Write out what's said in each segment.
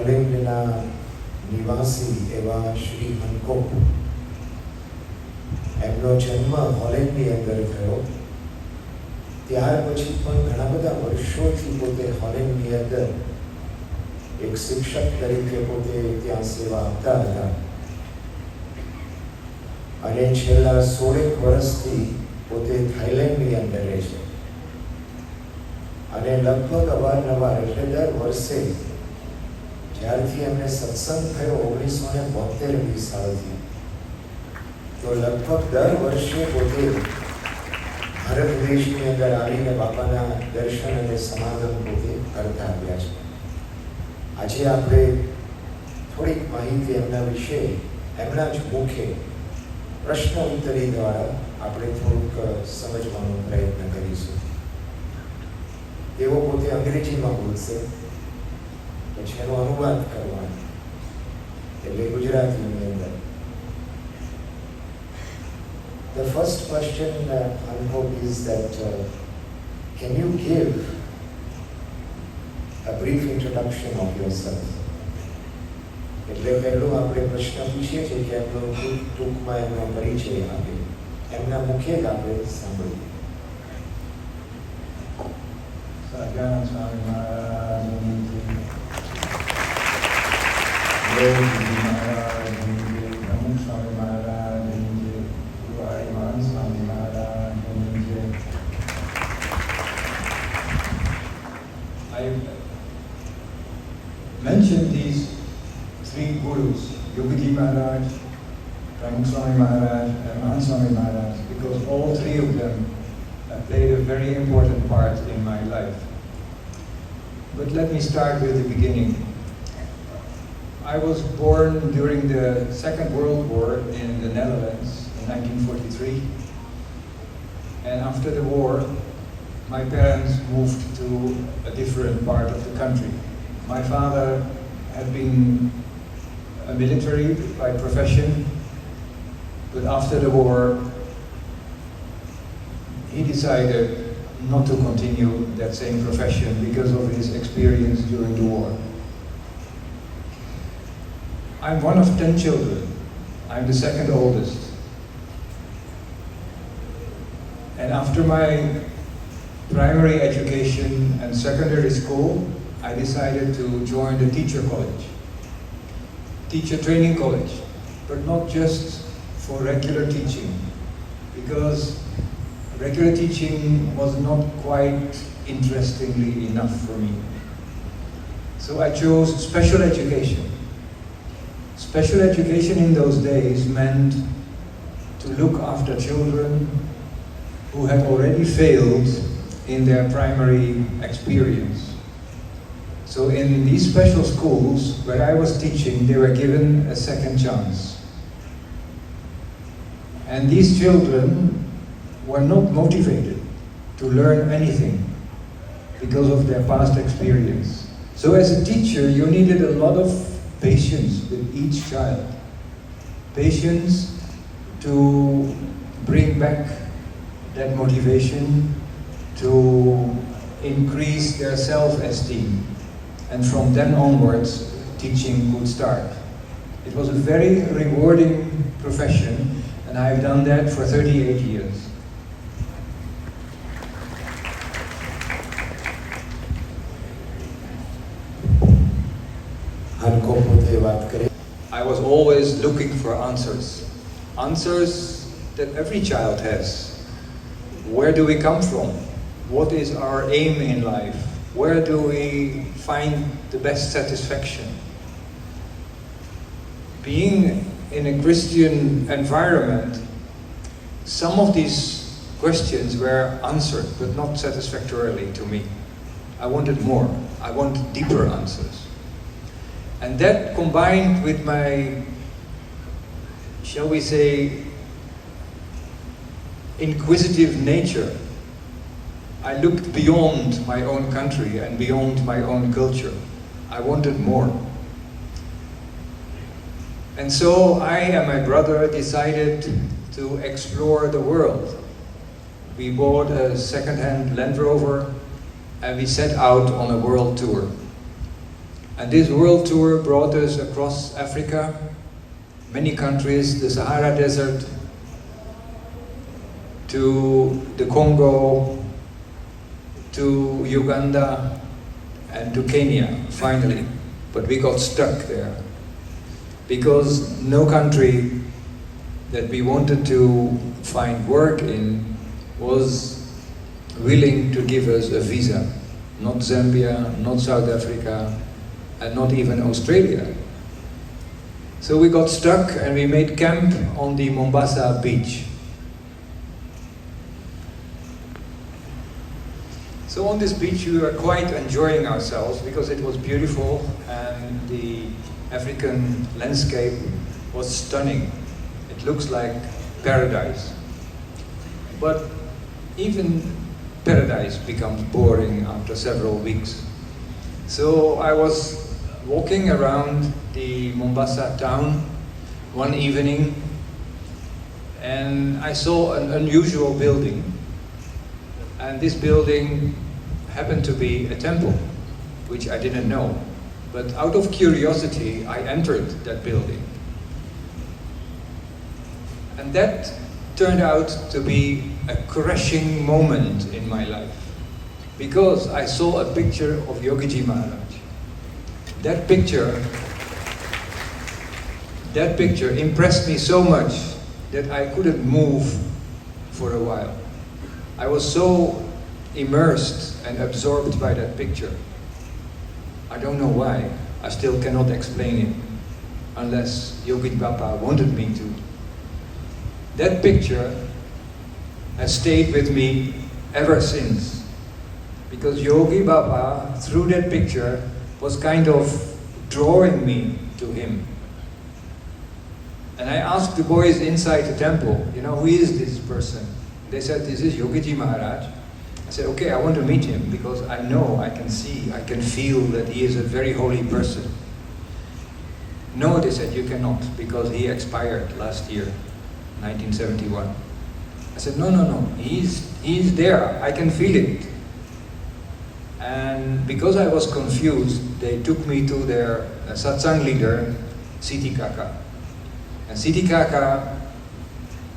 હોલેન્ડના નિવાસી એવા શ્રી હનકોપ, એમનો જન્મ હોલેન્ડની અંદર થયો. ત્યાર પછી પણ ઘણા બધા વર્ષોથી પોતે હોલેન્ડની અંદર એક શિક્ષક તરીકે પોતે ત્યાં સેવા આપતા હતા અને છેલ્લા 16 વર્ષથી પોતે થાઈલેન્ડની અંદર રહે છે. અને લગભગ અવારનવાર એટલે દર વર્ષે જ્યારથી એમને સત્સંગ થયો 1972 સાલથી, તો લગભગ દર વર્ષે પોતે ભારત દેશની અંદર આવીને બાપાના દર્શન અને સમાગમ પોતે કરતા આવ્યા છે. આજે આપણે થોડીક માહિતી એમના વિશે એમના જ મુખે પ્રશ્ન ઉત્તરી દ્વારા આપણે થોડુંક સમજવાનો પ્રયત્ન કરીશું. તેઓ પોતે અંગ્રેજીમાં બોલશે, પછી એનો અનુવાદ કરવાનો, એટલે ગુજરાતીની અંદર. The first question, I hope, is that can you give a brief introduction of yourself? એટલે પહેલું આપણે પ્રશ્ન પૂછીએ છીએ કે એમનો ટૂંકમાં એમનો પરિચય આપે, એમના મુખે જ આપણે સાંભળીએ. સહજાનંદ સ્વામી મહારાજ, યોગી મહારાજ, પ્રમુખ Swami Maharaj, Mahan Swaminarayan. I mentioned these three gurus, Yogi Maharaj, Pramukh Swami Maharaj, and Mahan Swami Maharaj, because all three of them played a very important part in my life. But let me start with the beginning. I was born during the Second World War in the Netherlands in 1943, and after the war my parents moved to a different part of the country. My father had been a military by profession, but after the war he decided not to continue that same profession because of his experience during the war. I'm one of 10 children. I'm the second oldest. And after my primary education and secondary school, I decided to join the teacher college, teacher training college, but not just for regular teaching, because regular teaching was not quite interestingly enough for me. So I chose special education. Special education in those days meant to look after children who had already failed in their primary experience. So in these special schools where I was teaching, they were given a second chance. And these children were not motivated to learn anything because of their past experience. So as a teacher, you needed a lot of patience with each child. Patience to bring back that motivation, to increase their self-esteem. And from then onwards, teaching could start. It was a very rewarding profession, and I've done that for 38 years. I was always looking for answers. Answers that every child has. Where do we come from? What is our aim in life? Where do we find the best satisfaction? Being in a Christian environment, some of these questions were answered, but not satisfactorily to me. I wanted more. I wanted deeper answers. And that combined with my, shall we say, inquisitive nature, I looked beyond my own country and beyond my own culture. I wanted more. And so I and my brother decided to explore the world. We bought a second-hand Land Rover and we set out on a world tour. And this world tour brought us across Africa, many countries, the Sahara Desert, to the Congo, to Uganda, and to Kenya, finally. But we got stuck there, because no country that we wanted to find work in was willing to give us a visa. Not Zambia, not South Africa, and not even Australia. So we got stuck and we made camp on the Mombasa beach. So on this beach we were quite enjoying ourselves because it was beautiful and the African landscape was stunning. It looks like paradise. But even paradise becomes boring after several weeks. So I was walking around the Mombasa town one evening and I saw an unusual building. And this building happened to be a temple, which I didn't know. But out of curiosity, I entered that building. And that turned out to be a crushing moment in my life, because I saw a picture of Yogi Maharaj. That picture impressed me so much that I couldn't move for a while. I was so immersed and absorbed by that picture. I don't know why. I still cannot explain it, unless Yogi Bapa wanted me to. That picture has stayed with me ever since, because Yogi Bapa, through that picture, was kind of drawing me to him. And I asked the boys inside the temple, who is this person? They said, this is Yogi Maharaj. I said, okay, I want to meet him because I know, I can see, I can feel that he is a very holy person. No, they said, you cannot, because he expired last year, 1971. I said, no, he's there, I can feel it. And because I was confused, they took me to their satsang leader, Siti Kaka. And Siti Kaka,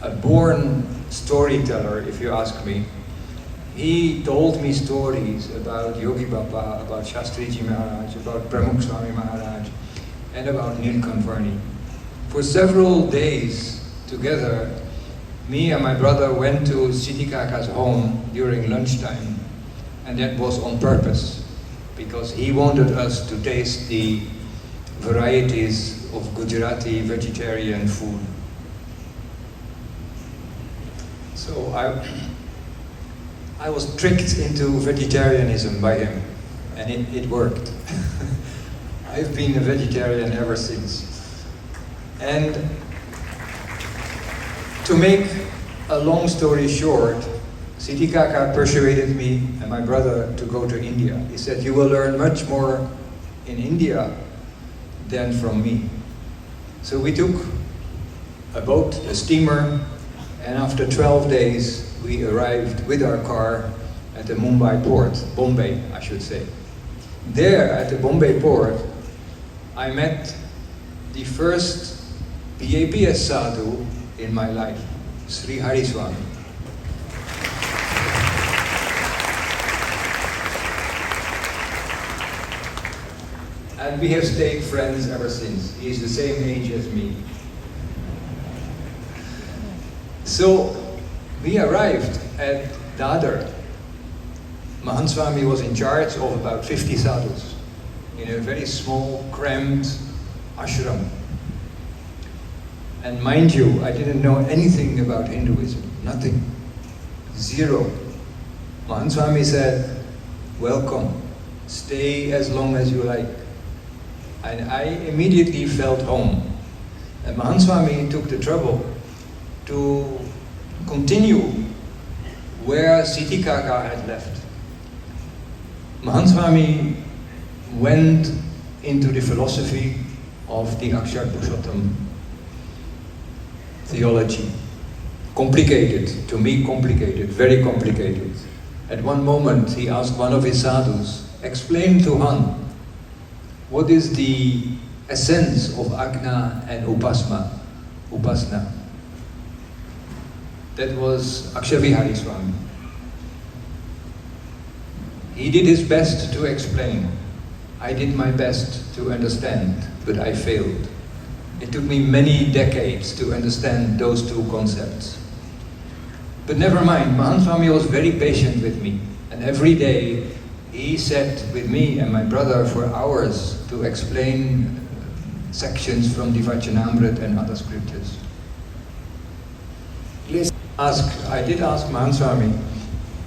a born storyteller, if you ask me, he told me stories about Yogi Bapa, about Shastriji Maharaj, about Pramukh Swami Maharaj, and about Nilkanvarni. For several days together, me and my brother went to Siti Kaka's home during lunchtime, and that was on purpose, because he wanted us to taste the varieties of Gujarati vegetarian food. So I was tricked into vegetarianism by him, and it worked. I've been a vegetarian ever since. And to make a long story short, Siti Kaka persuaded me and my brother to go to India. He said, you will learn much more in India than from me. So we took a boat, a steamer, and after 12 days, we arrived with our car at the Mumbai port, Bombay, I should say. There, at the Bombay port, I met the first BAPS sadhu in my life, Sri Hari Swami. And we have stayed friends ever since. He is the same age as me. So we arrived at Dadar. Mahan Swami was in charge of about 50 sadhus in a very small, cramped ashram. And mind you, I didn't know anything about Hinduism, nothing, zero. Mahan Swami said, welcome, stay as long as you like. And I immediately felt home. And Mahan Swami took the trouble to continue where Siti Kaka had left. Mahan Swami went into the philosophy of the Akshar Purushottam theology. Complicated, to me complicated, very complicated. At one moment he asked one of his sadhus, explain to Han, what is the essence of Agna and Upasana. That was Aksharbihari Swami. He did his best to explain. I did my best to understand, but I failed. It took me many decades to understand those two concepts. But never mind, Mahan Swami was very patient with me, and every day he sat with me and my brother for hours to explain sections from Divachanamrit and other scriptures. I did ask Mahan Swami,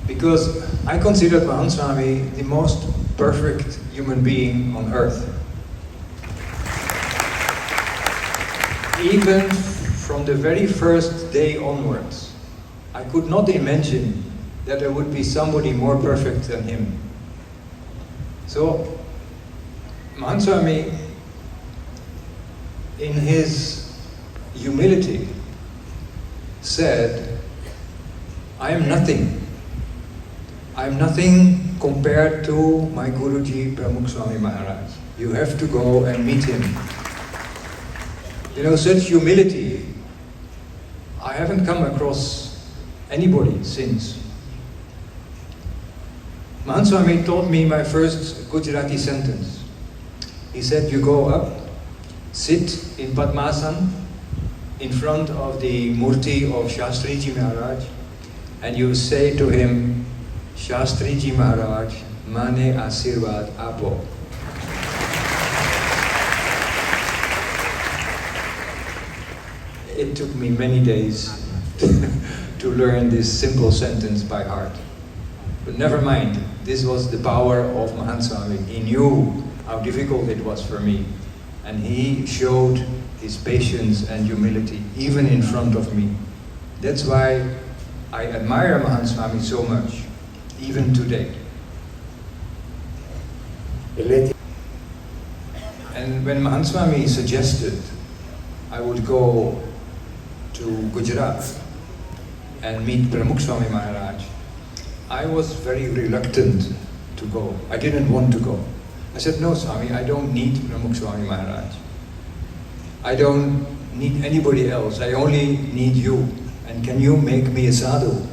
because I considered Mahan Swami the most perfect human being on earth. Even from the very first day onwards, I could not imagine that there would be somebody more perfect than him. So, Mahan Swami, in his humility, said, I am nothing. I am nothing compared to my Guruji Pramukh Swami Maharaj. You have to go and meet him. You know, such humility, I haven't come across anybody since. Mahan Swami taught me my first Gujarati sentence. He said, you go up, sit in Padmasana in front of the Murti of Shastriji Maharaj, and you say to him, Shastriji Maharaj, Mane Asirvad Apo. It took me many days to learn this simple sentence by heart. But never mind, this was the power of Mahan Swami. He knew how difficult it was for me, and he showed his patience and humility, even in front of me. That's why I admire Mahan Swami so much, even today. And when Mahan Swami suggested I would go to Gujarat and meet Pramukh Swami Maharaj, I was very reluctant to go. I didn't want to go. I said, no Swami, I don't need Pramukh Swami Maharaj. I don't need anybody else. I only need you. And can you make me a sadhu?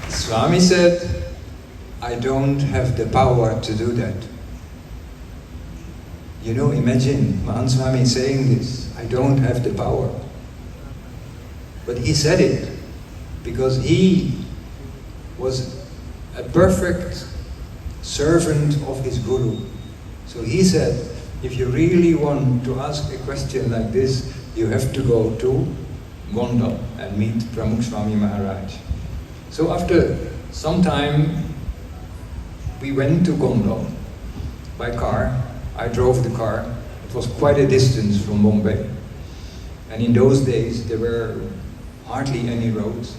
Swami said, I don't have the power to do that. You know, imagine Mahan Swami saying this, I don't have the power. But he said it because he was a perfect servant of his Guru. So he said, if you really want to ask a question like this, you have to go to Gondal and meet Pramukh Swami Maharaj. So after some time, we went to Gondal by car. I drove the car. It was quite a distance from Bombay. And in those days, there were hardly any roads.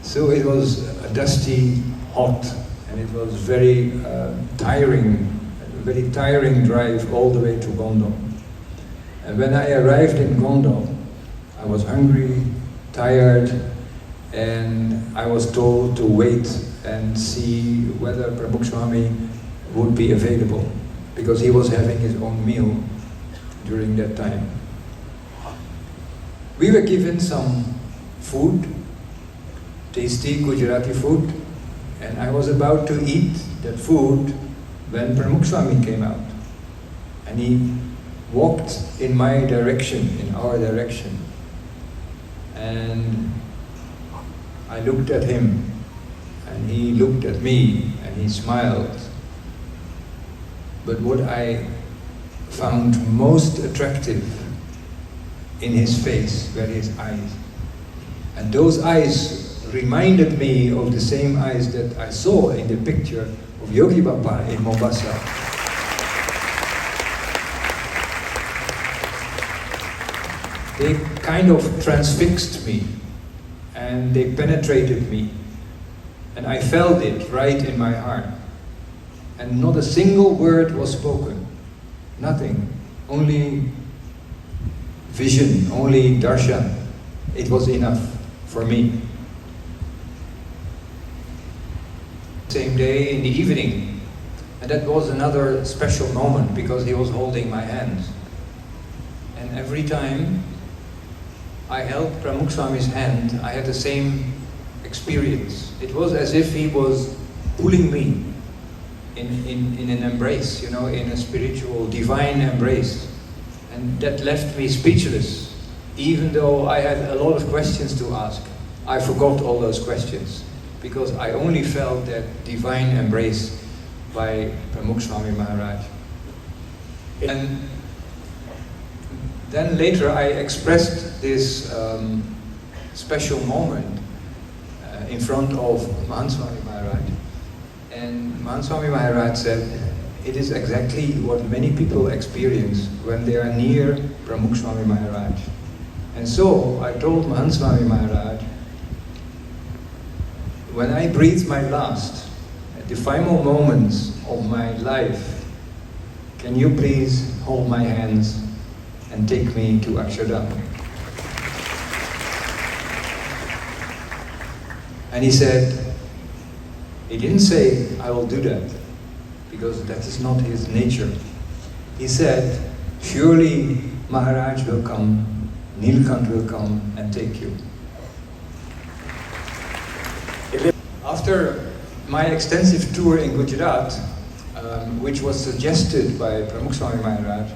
So it was a dusty, hot, and it was very very tiring drive all the way to Gondal. And when I arrived in Gondal, I was hungry, tired, and I was told to wait and see whether Pramukh Swami would be available, because he was having his own meal during that time. We were given some food, tasty Gujarati food, and I was about to eat that food when Pramukh Swami came out. And he walked in my direction, in our direction. And I looked at him, and he looked at me, and he smiled. But what I found most attractive in his face were his eyes. And those eyes reminded me of the same eyes that I saw in the picture of Yogi Bapa in Mombasa. They kind of transfixed me, and they penetrated me, and I felt it right in my heart. And not a single word was spoken, nothing, only vision, only darshan. It was enough for me. same day in the evening. And that was another special moment because he was holding my hand. And every time I held Pramukh Swami's hand, I had the same experience. It was as if he was pulling me in an embrace, in a spiritual, divine embrace. And that left me speechless. Even though I had a lot of questions to ask, I forgot all those questions because I only felt that divine embrace by Pramukh Swami Maharaj. And then later I expressed this special moment in front of Mahan Swami Maharaj. And Mahan Swami Maharaj said, it is exactly what many people experience when they are near Pramukh Swami Maharaj. And so I told Mahan Swami Maharaj, when I breathe my last, at the final moments of my life, can you please hold my hands and take me to Akshardham? And he said, he didn't say, I will do that, because that is not his nature. He said, surely Maharaj will come, Nilkant will come and take you. After my extensive tour in Gujarat, which was suggested by Pramukh Swami Maharaj,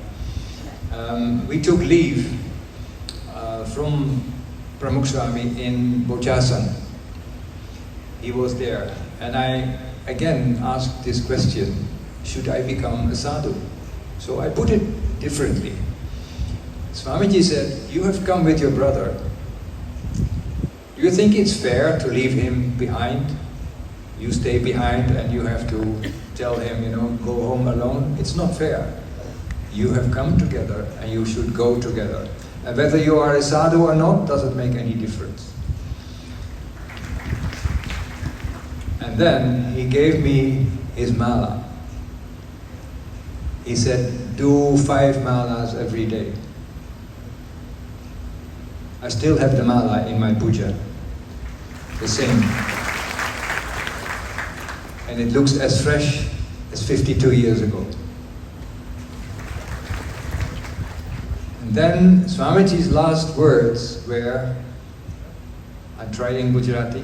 we took leave from Pramukh Swami in Bochasan. He was there, and I again asked this question, should I become a sadhu? So I put it differently. Swamiji said, you have come with your brother. Do you think it's fair to leave him behind? You stay behind and you have to tell him, go home alone. It's not fair. You have come together and you should go together. And whether you are a sadhu or not doesn't make any difference. And then he gave me his mala. He said, do 5 malas every day. I still have the mala in my puja, the same. And it looks as fresh as 52 years ago. And then Swamiji's last words were, I tried in Gujarati,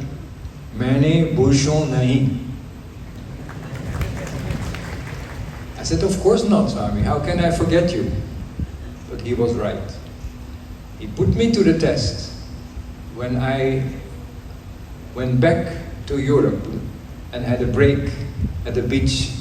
Maine bhusho nahi. I said, of course not, Swami, how can I forget you? But he was right. He put me to the test when I went back to Europe and had a break at the beach